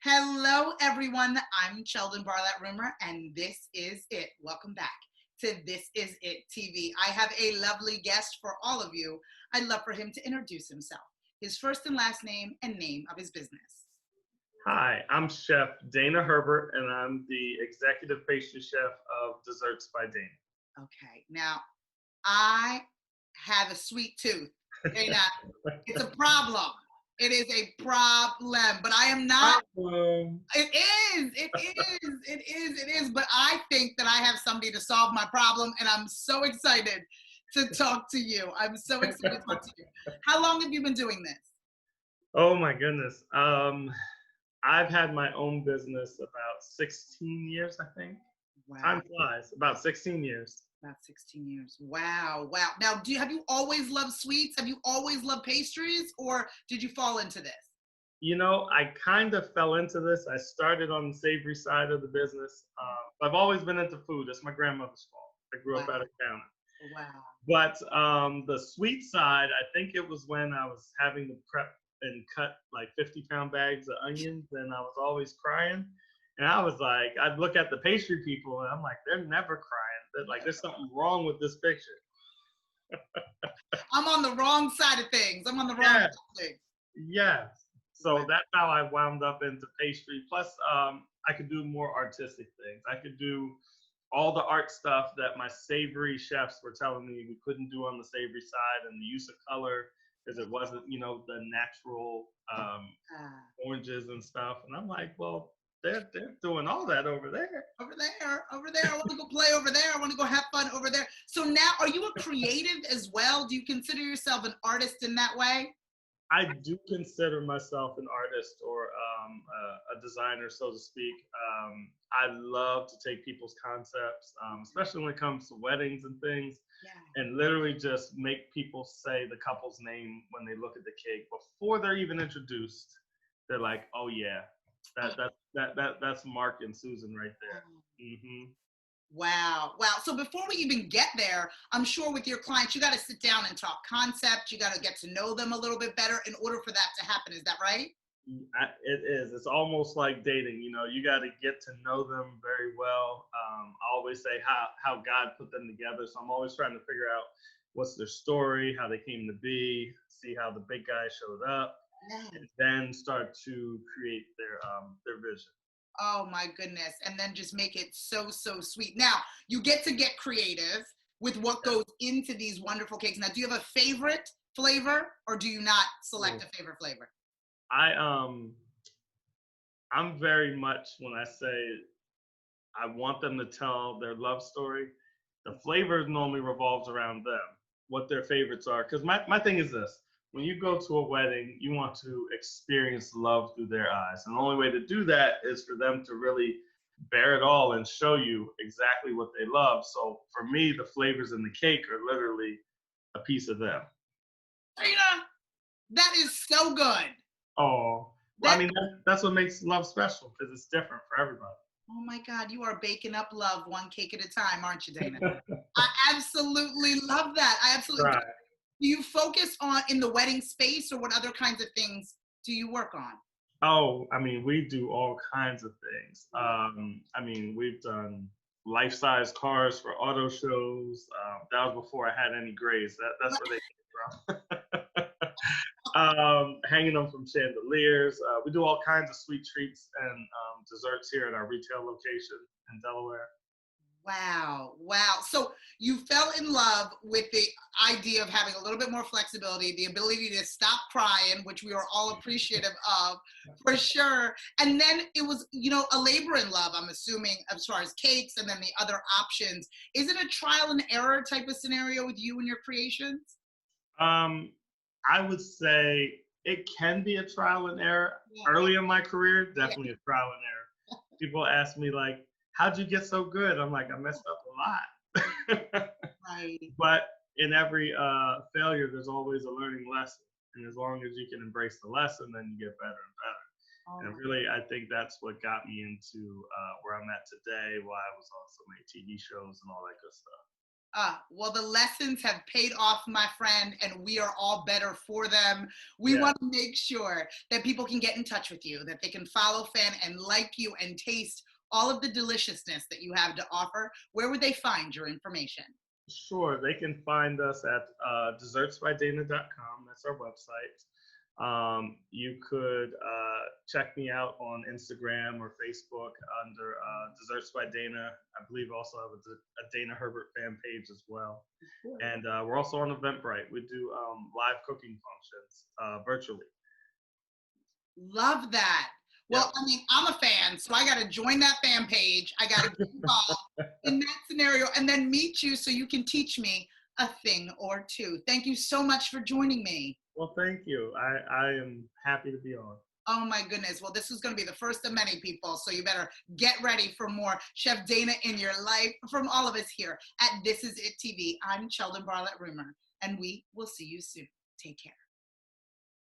Hello, everyone. I'm Cheldin Barlatt Rumer, and this is it. Welcome back to This Is It TV. I have a lovely guest for all of you. I'd love for him to introduce himself, his first and last name, and name of his business. Hi, I'm Chef Dana Herbert, and I'm the executive pastry chef of Desserts by Dana. Okay, now I have a sweet tooth. Dana, it's a problem. It is a problem, but I am not. It is, it is. But I think that I have somebody to solve my problem, and I'm so excited to talk to you. I'm so excited to talk to you. How long have you been doing this? Oh my goodness. I've had my own business about 16 years, I think. Wow, Time flies, about 16 years. about 16 years. Wow, wow. Now, have you always loved sweets? Have you always loved pastries, or did you fall into this? You know, I kind of fell into this. I started on the savory side of the business. I've always been into food. It's my grandmother's fault. I grew Wow, up out of town. wow. But the sweet side, I think it was when I was having to prep and cut like 50-pound bags of onions, and I was always crying. And I was like, I'd look at the pastry people, and I'm like, they're never crying. They're like, there's something wrong with this picture. I'm on the wrong side of things. I'm on the wrong side Yeah, of things. yes. Wow. So that's how I wound up into pastry. Plus, I could do more artistic things. I could do all the art stuff that my savory chefs were telling me we couldn't do on the savory side, and the use of color because it wasn't, the natural Ah. oranges and stuff. And I'm like, well, they're doing all that over there. Over there, over there. I want to go play over there. I want to go have fun over there. So now, are you a creative as well? Do you consider yourself an artist in that way? I do consider myself an artist or a designer, so to speak. I love to take people's concepts, especially when it comes to weddings and things, Yeah. and literally just make people say the couple's name when they look at the cake before they're even introduced. They're like, "Oh yeah, that's Mark and Susan right there." Oh, Hmm. wow. Wow. So before we even get there, I'm sure with your clients, you got to sit down and talk concept. You got to get to know them a little bit better in order for that to happen. Is that right? It is. It's almost like dating. You got to get to know them very well. I always say how God put them together. So I'm always trying to figure out what's their story, how they came to be, see how the big guy showed up, Yeah. and then start to create their vision. Oh my goodness. And then just make it so, so sweet. Now, you get to get creative with what goes into these wonderful cakes. Now, do you have a favorite flavor or do you not select Ooh. a favorite flavor? I I'm very much when I say I want them to tell their love story. The flavor normally revolves around them, what their favorites are. Because my thing is this: when you go to a wedding, you want to experience love through their eyes. And the only way to do that is for them to really bear it all and show you exactly what they love. So for me, the flavors in the cake are literally a piece of them. Trina, that is so good. Oh, well, I That mean, that's what makes love special because it's different for everybody. Oh my God, you are baking up love one cake at a time, aren't you, Dana? I absolutely love that. I absolutely Right. do you focus on in the wedding space or what other kinds of things do you work on? Oh, I mean, we do all kinds of things. I mean, we've done life-size cars for auto shows. That was before I had any grays. That's where they came from. Hanging them from chandeliers. We do all kinds of sweet treats and desserts here at our retail location in Delaware. Wow, wow. So you fell in love with the idea of having a little bit more flexibility, the ability to stop crying, which we are all appreciative of, for sure. And then it was, a labor in love, I'm assuming, as far as cakes and then the other options. Is it a trial and error type of scenario with you and your creations? Um, I would say it can be a trial and error. Yeah, Early in my career, yeah, definitely a trial and error. People ask me like, "How'd you get so good?" I'm like, "I messed up a lot." right. But in every failure, there's always a learning lesson, and as long as you can embrace the lesson, then you get better and better. Oh And my, really, I think that's what got me into where I'm at today. Why I was on so many TV shows and all that good stuff. Well, the lessons have paid off, my friend, and we are all better for them. We Yeah. want to make sure that people can get in touch with you, that they can follow Fan and like you and taste all of the deliciousness that you have to offer. Where would they find your information? Sure, they can find us at dessertsbydana.com. That's our website. You could check me out on Instagram or Facebook under Desserts by Dana. I believe also have a Dana Herbert fan page as well. And we're also on Eventbrite. We do live cooking functions virtually. Love that. Well, I mean, I'm a fan, so I got to join that fan page. I got to get involved in that scenario and then meet you so you can teach me a thing or two. Thank you so much for joining me. Well, thank you. I am happy to be on. Oh my goodness. Well, this is going to be the first of many people, so you better get ready for more Chef Dana in your life. From all of us here at This Is It TV, I'm Cheldin Barlatt Rumer, and we will see you soon. Take care.